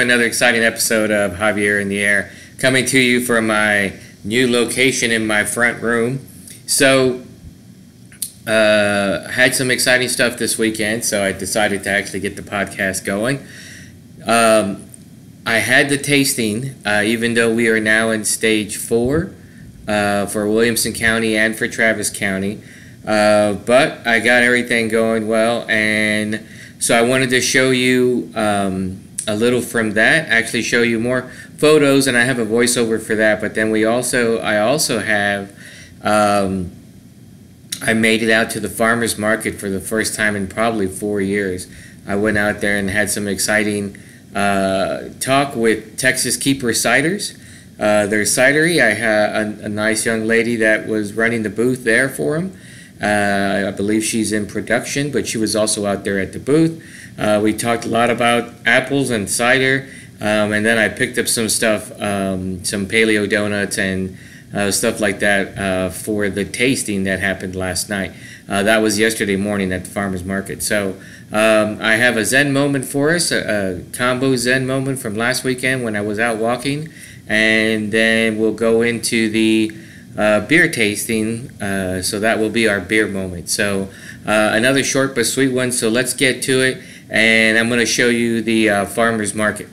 another exciting episode of Javier in the Air, coming to you from my new location in my front room. So, had some exciting stuff this weekend, so I decided to actually get the podcast going. I had the tasting, even though we are now in stage 4 for Williamson County and for Travis County, but I got everything going well, and so I wanted to show you a little from that, actually show you more photos, and I have a voiceover for that. But then I also have, I made it out to the farmer's market for the first time in probably 4 years. I went out there and had some exciting talk with Texas Keeper Ciders. Their cidery, I had a nice young lady that was running the booth there for them. I believe she's in production, but she was also out there at the booth. We talked a lot about apples and cider, and then I picked up some stuff, some paleo donuts and stuff like that for the tasting that happened last night. That was yesterday morning at the farmer's market. So I have a Zen moment for us, a combo Zen moment from last weekend when I was out walking, and then we'll go into the beer tasting, so that will be our beer moment. So another short but sweet one, so let's get to it, and I'm going to show you the farmer's market.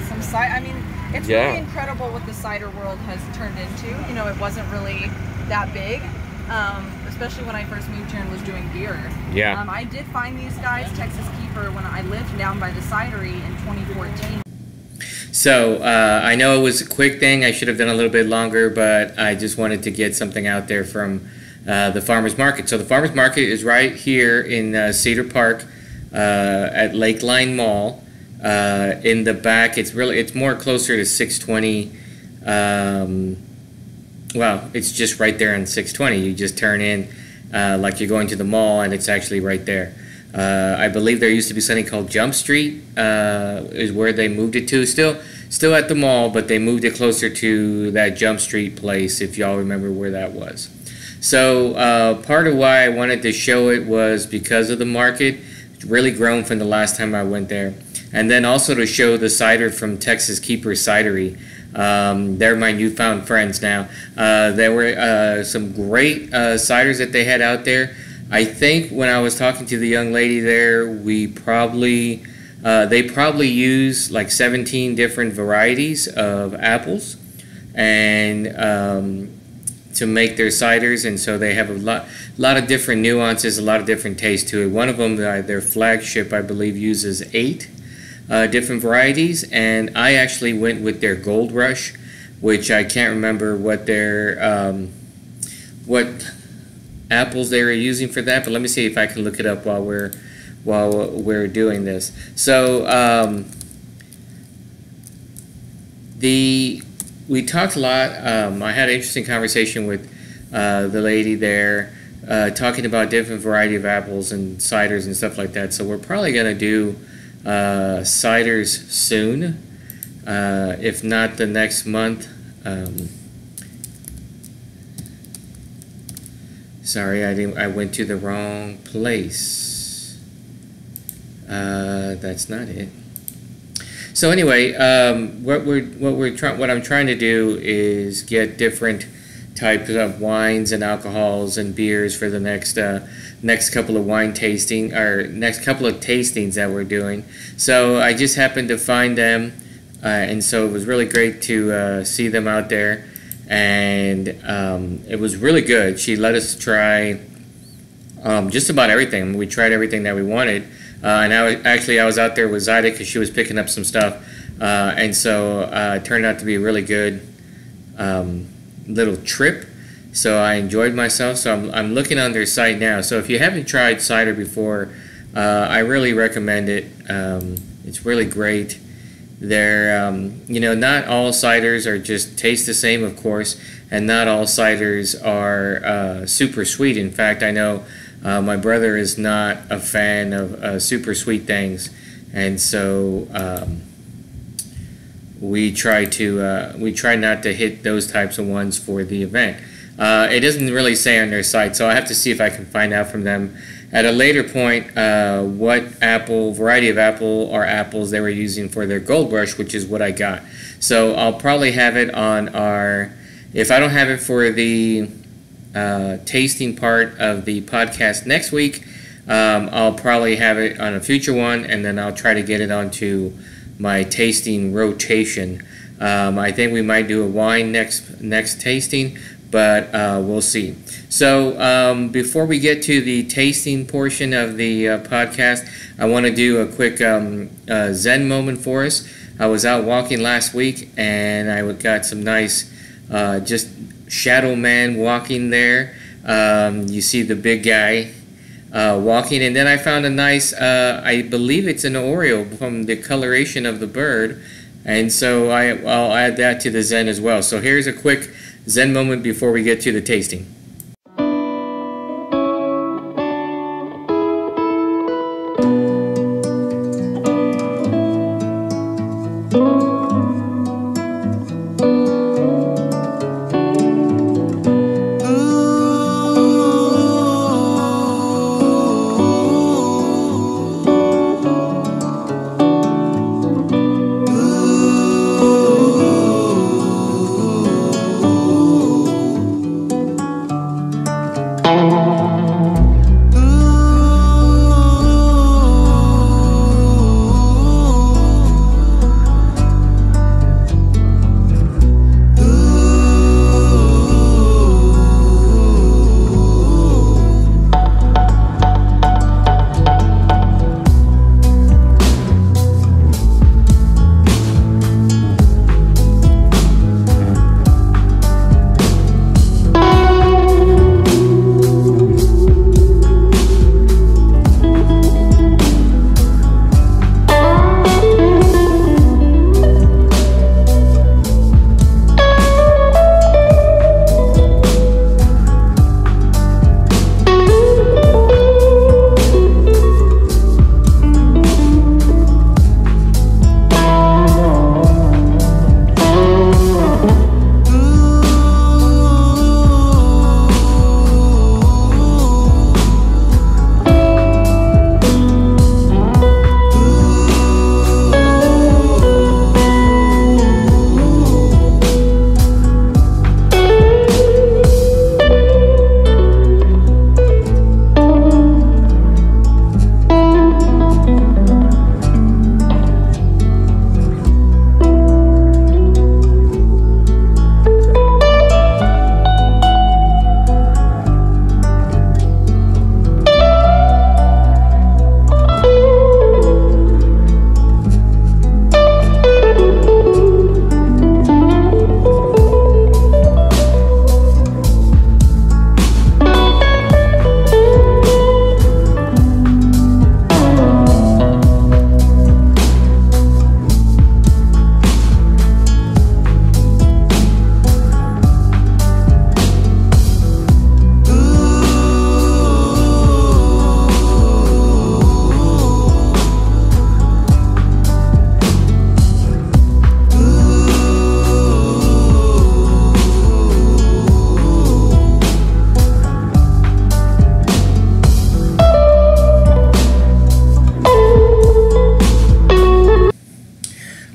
Some cider. I mean, it's really incredible what the cider world has turned into. You know, it wasn't really that big, especially when I first moved here and was doing beer. Yeah. I did find these guys, Texas Keeper, when I lived down by the cidery in 2014. So I know it was a quick thing. I should have done a little bit longer, but I just wanted to get something out there from the farmer's market. So the farmer's market is right here in Cedar Park at Lakeline Mall. In the back, it's more closer to 620. Well, it's just right there on 620. You just turn in like you're going to the mall, and it's actually right there. I believe there used to be something called Jump Street, is where they moved it to. Still at the mall, but they moved it closer to that Jump Street place, if y'all remember where that was. So part of why I wanted to show it was because of the market. It's really grown from the last time I went there. And then also to show the cider from Texas Keeper Cidery. They're my newfound friends now. There were some great ciders that they had out there. I think when I was talking to the young lady there, they probably use like 17 different varieties of apples and to make their ciders, and so they have a lot of different nuances, a lot of different tastes to it. One of them, their flagship, I believe, uses 8 different varieties, and I actually went with their Gold Rush, which I can't remember what their what apples they were using for that, but let me see if I can look it up while we're doing this. So we talked a lot. I had an interesting conversation with the lady there, talking about different variety of apples and ciders and stuff like that. So we're probably gonna do ciders soon, if not the next month. Sorry, I went to the wrong place. That's not it. So anyway, what I'm trying to do is get different types of wines and alcohols and beers for the next couple of wine tasting, or next couple of tastings that we're doing. So I just happened to find them, and so it was really great to see them out there, and it was really good. She let us try just about everything. We tried everything that we wanted, and I was out there with Zyda because she was picking up some stuff, and so it turned out to be a really good little trip. So I enjoyed myself. So I'm looking on their site now. So if you haven't tried cider before, I really recommend it. It's really great. They're, not all ciders are just taste the same, of course, and not all ciders are super sweet. In fact, I know my brother is not a fan of super sweet things, and so we try not to hit those types of ones for the event. It doesn't really say on their site, so I have to see if I can find out from them at a later point what variety of apple or apples they were using for their Gold Rush, which is what I got. So I'll probably have it on if I don't have it for the tasting part of the podcast next week, I'll probably have it on a future one, and then I'll try to get it onto my tasting rotation. I think we might do a wine next tasting, but we'll see. So before we get to the tasting portion of the podcast, I want to do a quick Zen moment for us. I was out walking last week, and I got some nice just shadow man walking there. You see the big guy walking, and then I found a nice, I believe it's an Oreo from the coloration of the bird, and so I'll add that to the Zen as well. So here's a quick Zen moment before we get to the tasting.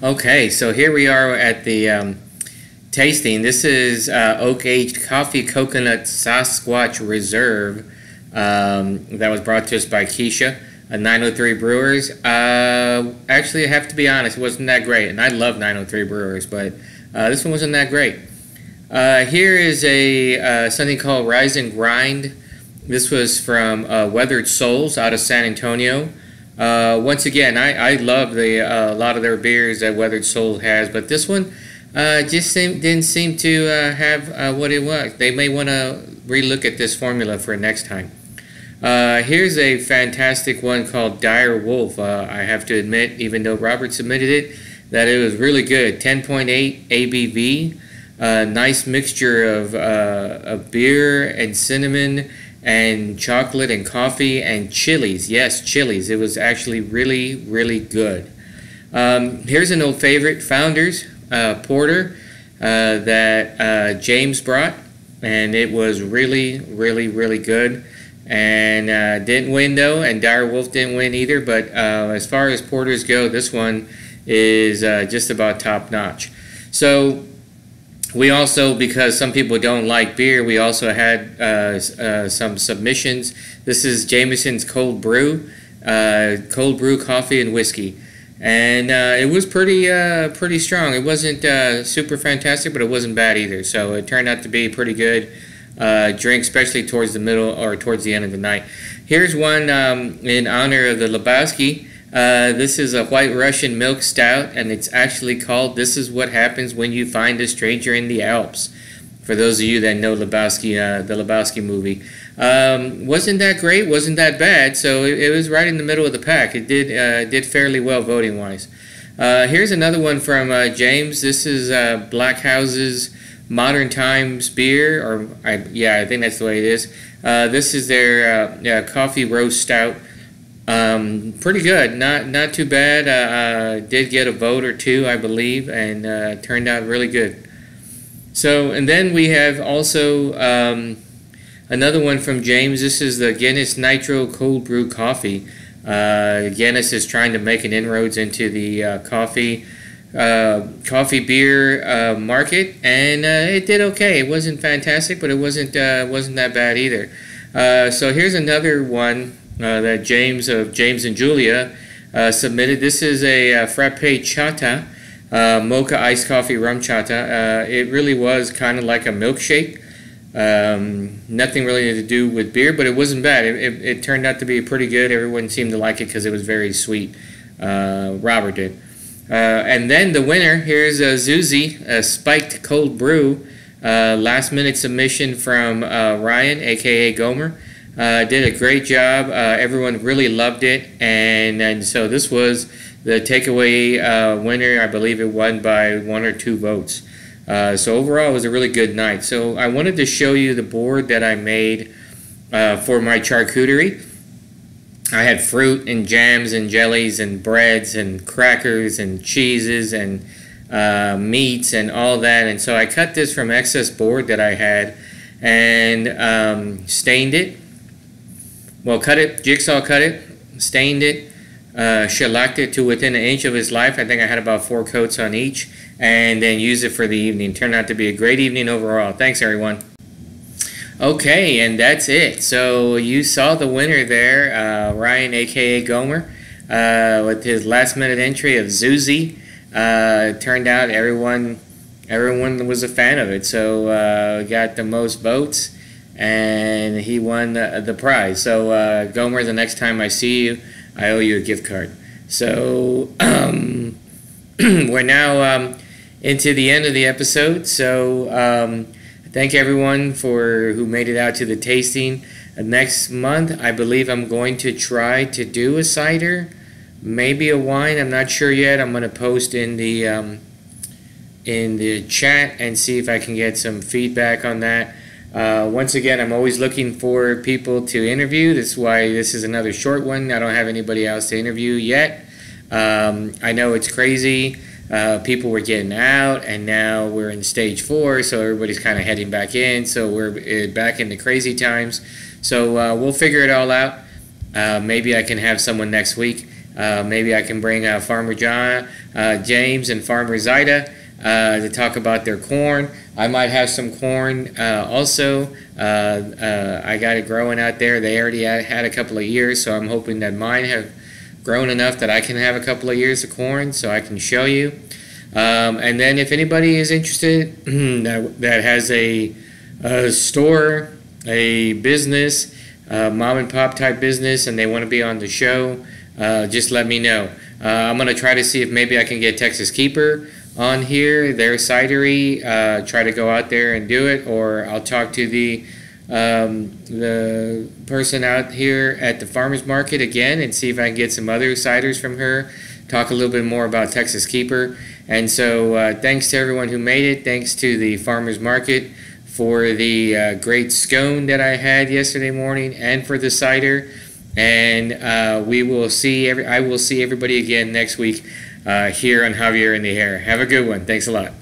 Okay, so here we are at the tasting. This is oak-aged coffee coconut Sasquatch Reserve that was brought to us by Keisha, 903 Brewers. Actually, I have to be honest, it wasn't that great, and I love 903 Brewers, but this one wasn't that great. Here is something called Rise and Grind. This was from Weathered Souls out of San Antonio. Once again, I love a lot of their beers that Weathered Soul has, but this one just didn't seem to have what it was. They may want to relook at this formula for next time. Here's a fantastic one called Dire Wolf. I have to admit, even though Robert submitted it, that it was really good. 10.8 ABV, nice mixture of beer and cinnamon and chocolate and coffee and chilies. Yes, chilies. It was actually really, really good. Here's an old favorite, Founders Porter, that James brought, and it was really, really, really good. And didn't win though, and Dire Wolf didn't win either. But as far as porters go, this one is just about top notch. So we also, because some people don't like beer, we also had some submissions. This is Jameson's Cold Brew coffee and whiskey, and it was pretty strong. It wasn't super fantastic, but it wasn't bad either. So it turned out to be pretty good drink, especially towards the middle or towards the end of the night. Here's one in honor of the Lebowski. This is a White Russian milk stout, and it's actually called "This Is What Happens When You Find a Stranger in the Alps." For those of you that know Lebowski, the Lebowski movie, wasn't that great, wasn't that bad. So it was right in the middle of the pack. It did fairly well voting wise. Here's another one from James. This is Black House's Modern Times beer, or I think that's the way it is. This is their coffee roast stout. Pretty good, not too bad. Did get a vote or two, I believe, and turned out really good. So, and then we have also another one from James. This is the Guinness Nitro Cold Brew Coffee. Guinness is trying to make an inroads into the coffee beer market, and it did okay. It wasn't fantastic, but it wasn't that bad either. So here's another one that James of James and Julia submitted. This is a frappe chata, mocha iced coffee rum chata. It really was kind of like a milkshake. Nothing really to do with beer, but it wasn't bad. It turned out to be pretty good. Everyone seemed to like it because it was very sweet. Robert did. And then the winner, here's Zuzi, a spiked cold brew. Last minute submission from Ryan, aka Gomer. Did a great job. Everyone really loved it, and so this was the takeaway winner. I believe it won by 1 or 2 votes. So overall, it was a really good night. So I wanted to show you the board that I made for my charcuterie. I had fruit and jams and jellies and breads and crackers and cheeses and meats and all that. And so I cut this from excess board that I had and stained it. Well, jigsaw cut it, stained it, shellacked it to within 1 inch of its life. I think I had about 4 coats on each, and then used it for the evening. Turned out to be a great evening overall. Thanks, everyone. Okay, and that's it. So you saw the winner there, Ryan, aka Gomer, with his last-minute entry of Zuzi. Turned out everyone was a fan of it, so got the most votes, and he won the prize. So Gomer, the next time I see you, I owe you a gift card. So we're now into the end of the episode. So thank everyone who made it out to the tasting. Next month, I believe I'm going to try to do a cider, maybe a wine. I'm not sure yet. I'm going to post in the chat and see if I can get some feedback on that. Once again, I'm always looking for people to interview. That's why this is another short one. I don't have anybody else to interview yet. I know it's crazy. People were getting out, and now we're in stage 4, so everybody's kind of heading back in. So we're back into crazy times. So we'll figure it all out. Maybe I can have someone next week. Maybe I can bring Farmer John, James, and Farmer Zaida to talk about their corn. I might have some corn also. I got it growing out there. They already had a couple of years, so I'm hoping that mine have grown enough that I can have a couple of years of corn so I can show you. And then if anybody is interested that has a store, a business, mom and pop type business, and they want to be on the show, just let me know. I'm going to try to see if maybe I can get Texas Keeper on here, their cidery, try to go out there and do it, or I'll talk to the person out here at the farmers market again and see if I can get some other ciders from her, talk a little bit more about Texas Keeper. And so thanks to everyone who made it. Thanks to the Farmers Market for the great scone that I had yesterday morning, and for the cider. And I will see everybody again next week here on Javier in the Air. Have a good one. Thanks a lot.